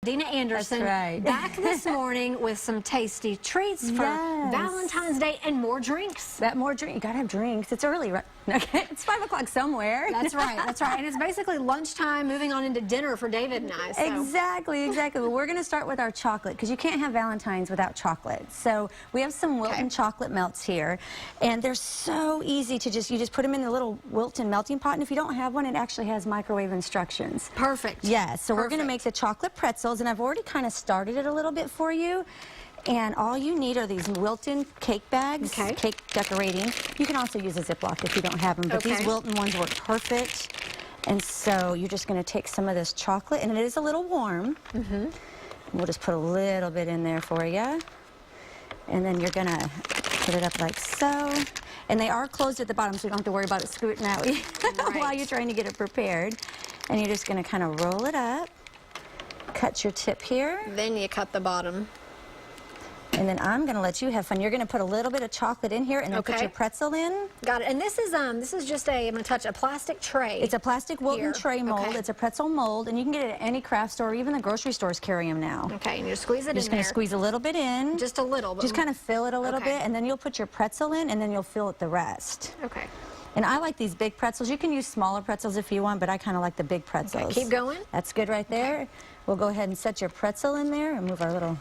Adeina Anderson. That's right. Back this morning with some tasty treats for Valentine's Day and more drinks. More drink. You gotta have drinks. It's early, right? Okay, it's 5 o'clock somewhere. That's right. That's right. And it's basically lunchtime, moving on into dinner for David and I. So. Exactly. Well, we're gonna start with our chocolate because you can't have Valentine's without chocolate. So we have some Wilton chocolate melts here, and they're so easy to you just put them in the little Wilton melting pot. And if you don't have one, it actually has microwave instructions. Perfect. Yes. So we're gonna make the chocolate pretzels, and I've already kind of started it a little bit for you. And all you need are these Wilton cake bags, cake decorating. You can also use a Ziploc if you don't have them, but these Wilton ones work perfect. And so you're just going to take some of this chocolate, and it is a little warm. We'll just put a little bit in there for you. And then you're going to put it up like so. And they are closed at the bottom, so you don't have to worry about it scooting out while you're trying to get it prepared. And you're just going to kind of roll it up, cut your tip here. Then you cut the bottom. And then I'm going to let you have fun. You're going to put a little bit of chocolate in here and then put your pretzel in. Got it. And this is just I'm going to touch a plastic tray. It's a plastic Wilton tray mold. It's a pretzel mold, and you can get it at any craft store. Even the grocery stores carry them now. Okay, and you squeeze it in there. Just going to squeeze a little bit in. Just a little. Just kind of fill it a little bit, and then you'll put your pretzel in, and then you'll fill it the rest. Okay. And I like these big pretzels. You can use smaller pretzels if you want, but I kind of like the big pretzels. Okay, keep going. That's good right there. We'll go ahead and set your pretzel in there and move our little...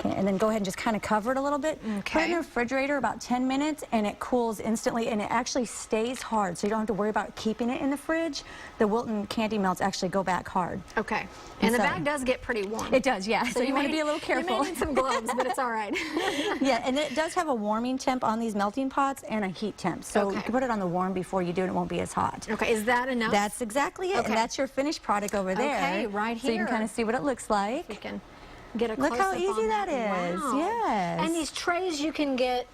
And then go ahead and just kind of cover it a little bit. Put it in the refrigerator about 10 minutes, and it cools instantly, and it actually stays hard, so you don't have to worry about keeping it in the fridge. The Wilton candy melts actually go back hard. Okay. And the bag does get pretty warm. It does, yeah. So you want to be a little careful. You may need some gloves, but it's all right. Yeah, and it does have a warming temp on these melting pots and a heat temp. So you can put it on the warm before you do it, and it won't be as hot. Okay, is that enough? That's exactly it, and that's your finished product over there. Okay, right here. So you can kind of see what it looks like. You can get a Look how easy that is. Wow. Yes. And these trays you can get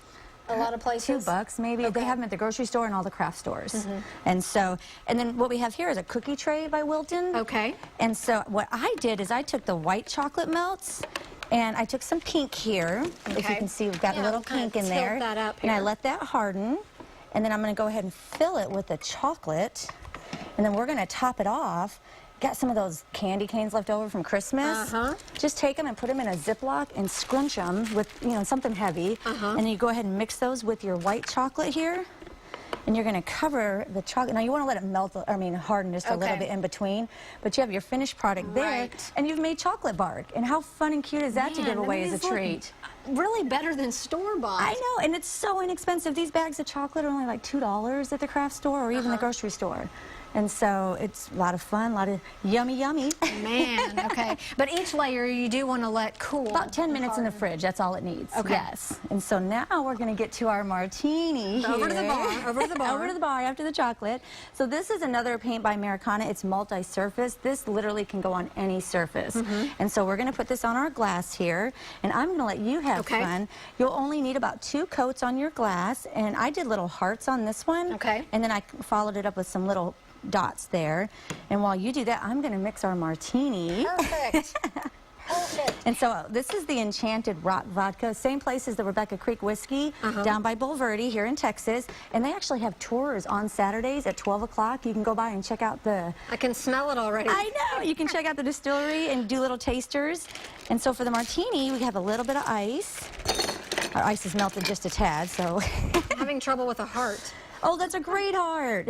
a lot of places. $2 maybe. They have them at the grocery store and all the craft stores. And then what we have here is a cookie tray by Wilton. Okay. And so what I did is I took the white chocolate melts, and I took some pink here. If you can see, we've got a little pink in there. That up and I let that harden. And then I'm going to go ahead and fill it with the chocolate. And then we're going to top it off. Got some of those candy canes left over from Christmas. Just take them and put them in a Ziploc and scrunch them with, something heavy. And then you go ahead and mix those with your white chocolate here. And you're going to cover the chocolate. Now you want to let it melt, harden just a little bit in between. But you have your finished product there, and you've made chocolate bark. And how fun and cute is that to give away as a treat? Really better than store-bought. I know, and it's so inexpensive. These bags of chocolate are only like $2 at the craft store or even the grocery store. And so it's a lot of fun, a lot of yummy. Man, okay. But each layer you do want to let cool. About 10 minutes in the fridge, that's all it needs. Okay. Yes. And so now we're going to get to our martini here. Over to the bar, over to the bar. Over to the bar after the chocolate. So this is another paint by Americana. It's multi-surface. This literally can go on any surface. And so we're going to put this on our glass here, and I'm going to let you have fun. You'll only need about 2 coats on your glass, and I did little hearts on this one. And then I followed it up with some little dots there. And while you do that, I'm going to mix our martini. Perfect. And so this is the Enchanted Rock Vodka, same place as the Rebecca Creek Whiskey down by Bulverde here in Texas. And they actually have tours on Saturdays at 12 o'clock. You can go by and check out the... I can smell it already. I know. You can check out the distillery and do little tasters. And so for the martini, we have a little bit of ice. Our ice is melted just a tad, so... I'm having trouble with a heart. Oh, that's a great heart.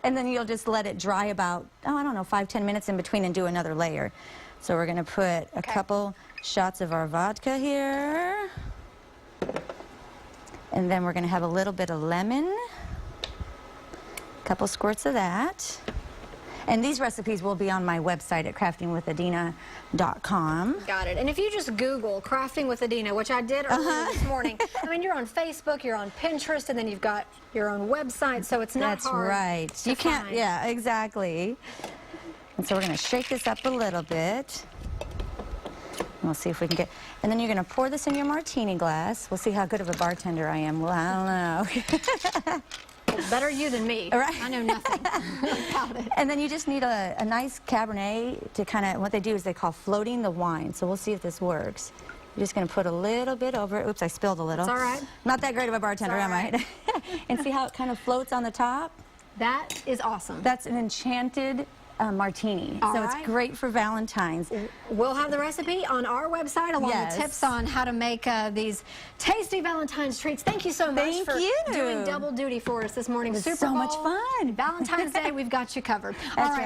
And then you'll just let it dry about, I don't know, 5-10 minutes in between and do another layer. So we're going to put a couple shots of our vodka here. And then we're going to have a little bit of lemon. A couple squirts of that. And these recipes will be on my website at craftingwithadeina.com. Got it. And if you just Google Crafting with Adeina, which I did earlier this morning, I mean, you're on Facebook, you're on Pinterest, and then you've got your own website, so it's not hard. That's right. You can't, yeah, exactly. And so we're going to shake this up a little bit. And we'll see if we can get... And then you're going to pour this in your martini glass. We'll see how good of a bartender I am. Well, I don't know. Better you than me. Right. I know nothing about it. And then you just need a nice Cabernet to kind of, what they do is they call floating the wine. So we'll see if this works. You're just going to put a little bit over it. Oops, I spilled a little. It's all right. Not that great of a bartender, am I? And see how it kind of floats on the top? That is awesome. That's an enchanted martini. All so right. it's great for Valentine's. We'll have the recipe on our website along Yes. with tips on how to make these tasty Valentine's treats. Thank you so much Thank for you. doing double duty for us this morning. It was Super so much Bowl, fun. Valentine's Day, we've got you covered. All right.